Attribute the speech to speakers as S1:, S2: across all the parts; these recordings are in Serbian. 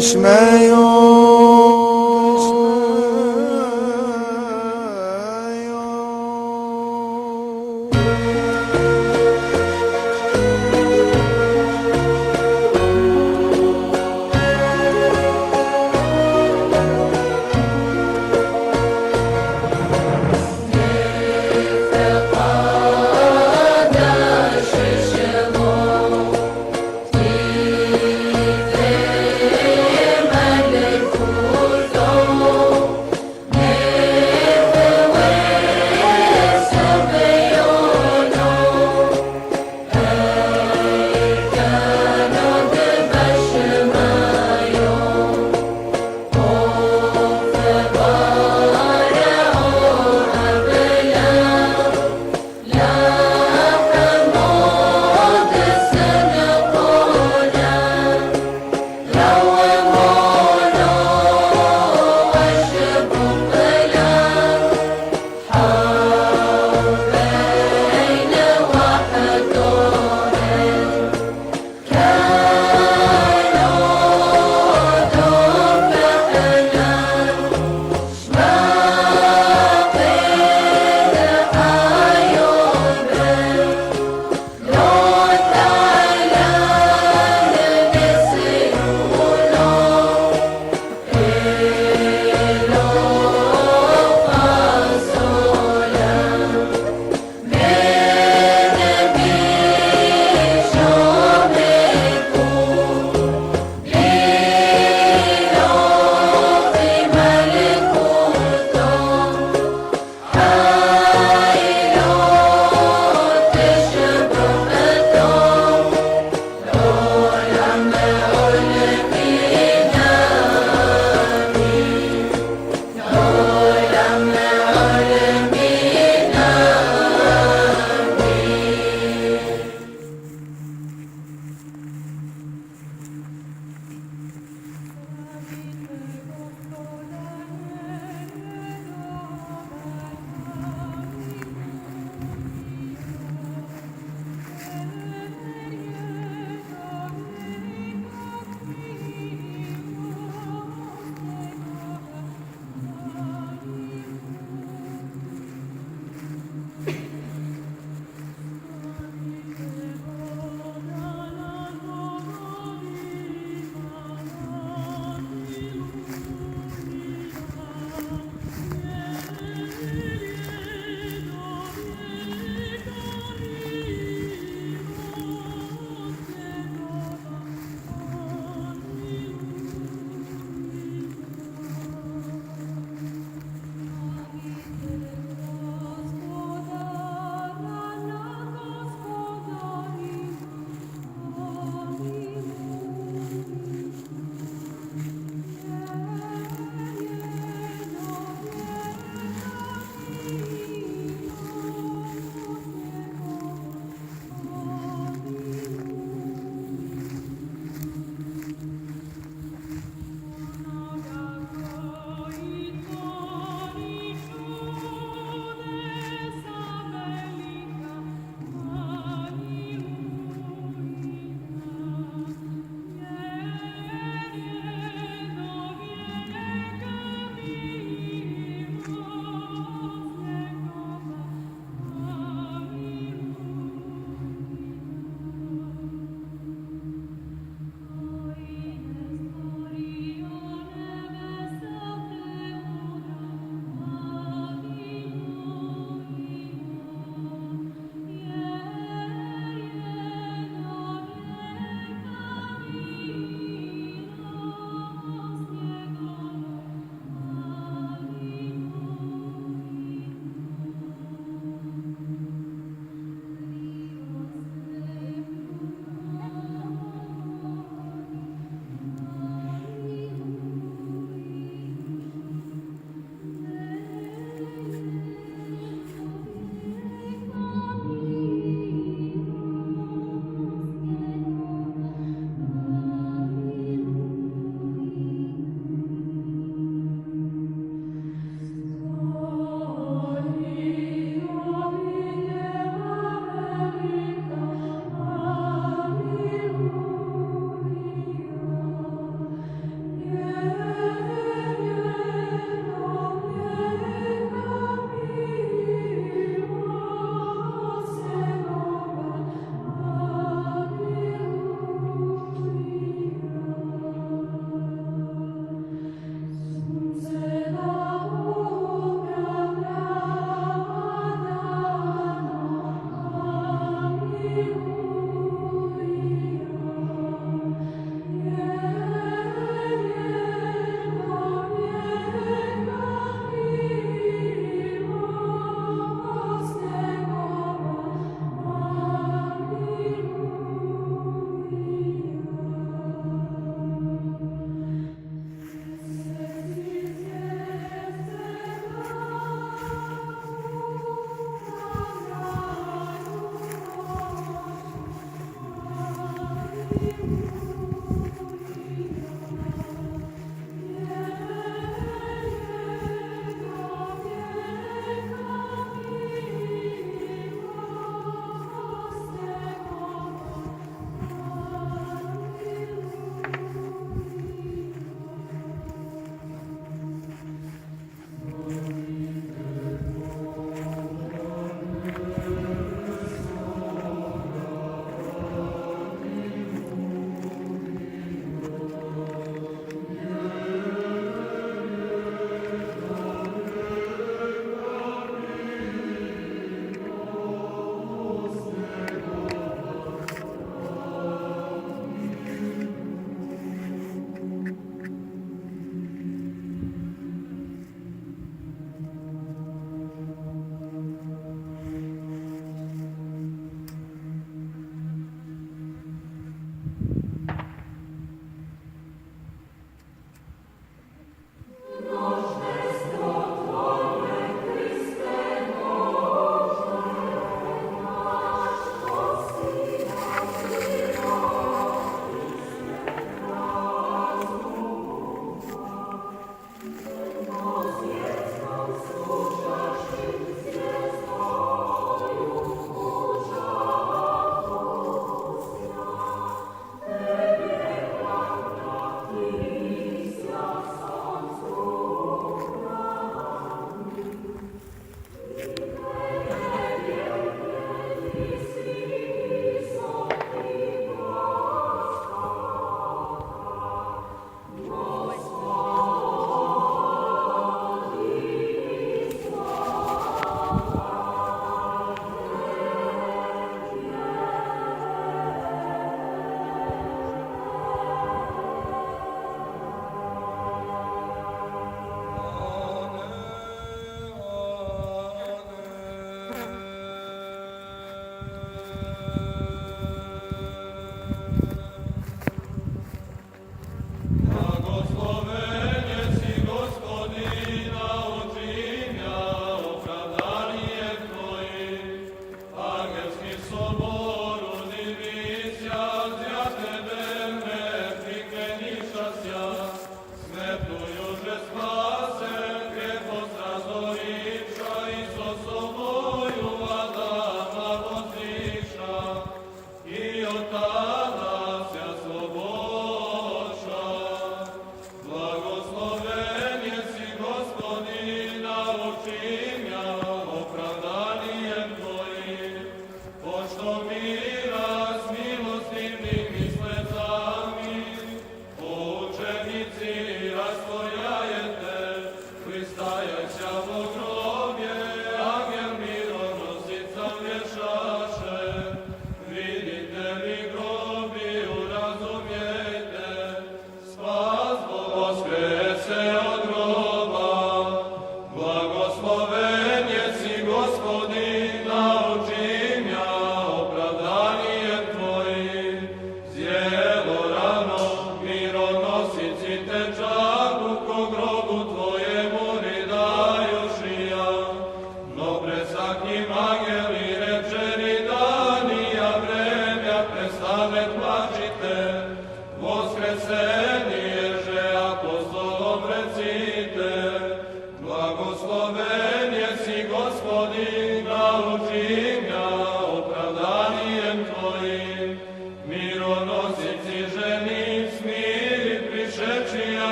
S1: çeşme yok.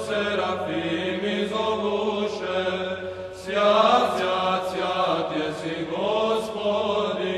S2: Serafimi zovuše, sjat, sjat, sjat jesi Gospodin.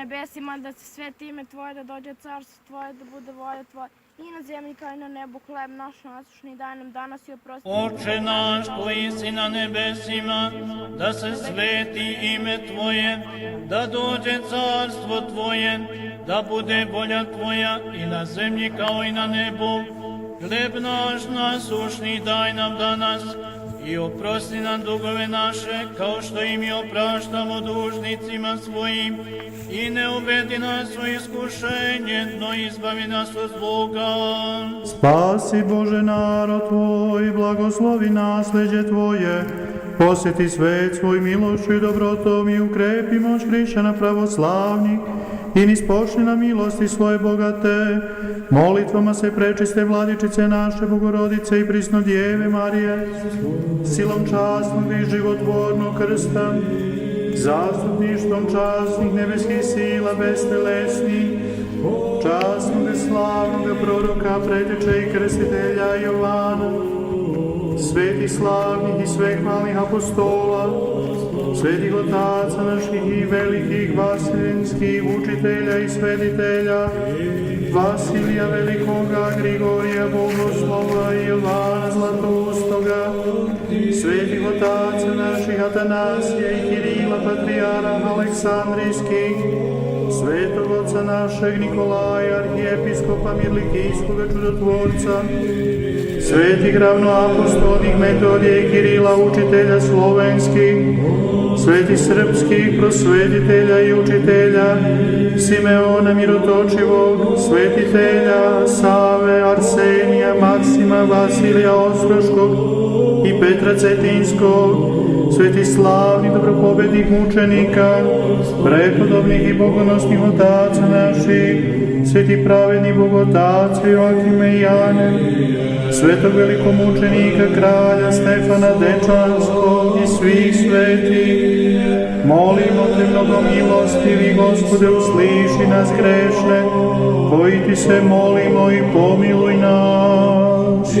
S3: nebesima, da se sveti ime Tvoje, da dođe carstvo Tvoje, da bude volja Tvoja, i na zemlji kao i na nebu. Hleb naš nasušni daj nam danas i oprosti.
S4: Oče naš koji si na nebesima, da se sveti ime Tvoje, da dođe carstvo Tvoje, da bude volja Tvoja i na zemlji kao i na nebu. Hleb naš nasušni daj nam danas i oprosti nam dugove naše, kao što i mi opraštamo dužnicima svojim, i ne uvedi nas u iskušenje, no izbavi nas od zloga.
S5: Spasi Bože narod Tvoj, blagoslovi nasleđe Tvoje, posjeti svet svoj milošću i dobrotom i ukrepi moć hrišćana pravoslavnih, i nispošli na milosti svoje bogate. Molitvama se prečiste Vladičice naše Bogorodice i prisno Djeve Marije, silom časnog i životvornog krsta, zastupništvom časnih nebeskih sila bestelesnih, časnog i slavnog proroka, preteče i krstitelja Jovana, svetih slavnih i svehvalnih apostola, svetih otaca naših i velikih vaseljenskih učitelja i svetitelja, Vasilija Velikoga, Grigorija Bogoslova i Jovana Zlatoustoga, svetih otaca naših Atanasija i Kirila, Patrijara Aleksandrijskih, svetog oca našeg Nikolaja, arhijepiskopa Mirlikijskoga čudotvorca, svetih ravnoapostolnih Metodija i Kirila, učitelja slovenskih, svetih srpskih prosvetitelja i učitelja, Simeona Mirotočivog, svetitelja Save, Arsenija, Maksima, Vasilija Ostroškog i Petra Cetinskog, svetih slavnih dobropobednih mučenika, prepodobnih i bogonosnih otaca naših, svetih pravednih bogotaca Joakime i Jane, svetog velikomučenika kralja Stefana Dečanskog i svih svetih. Molimo Te, mnogo milostivi Gospode, usliši nas grešne, koji Ti se molimo, i pomiluj nas.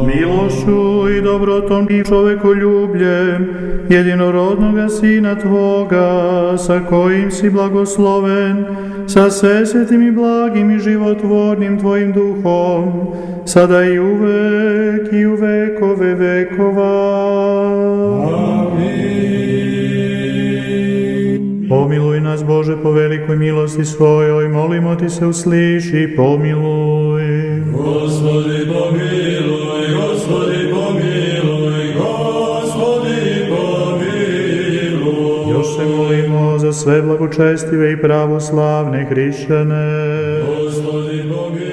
S5: Milošću i dobrotom i čovekoljubljem jedinorodnoga Sina Tvoga, sa kojim si blagosloven, sa svesvetim i blagim i životvornim Tvojim duhom, sada i uvek i u vekove vekova. Pomiluj nas, Bože, po velikoj milosti svojoj, molimo Ti se, usliši i pomiluj.
S2: Gospodi pomiluj, Gospodi pomiluj, Gospodi pomiluj.
S5: Još se molimo za sve blagočestive i pravoslavne hrišćane.
S2: Gospodi pomiluj.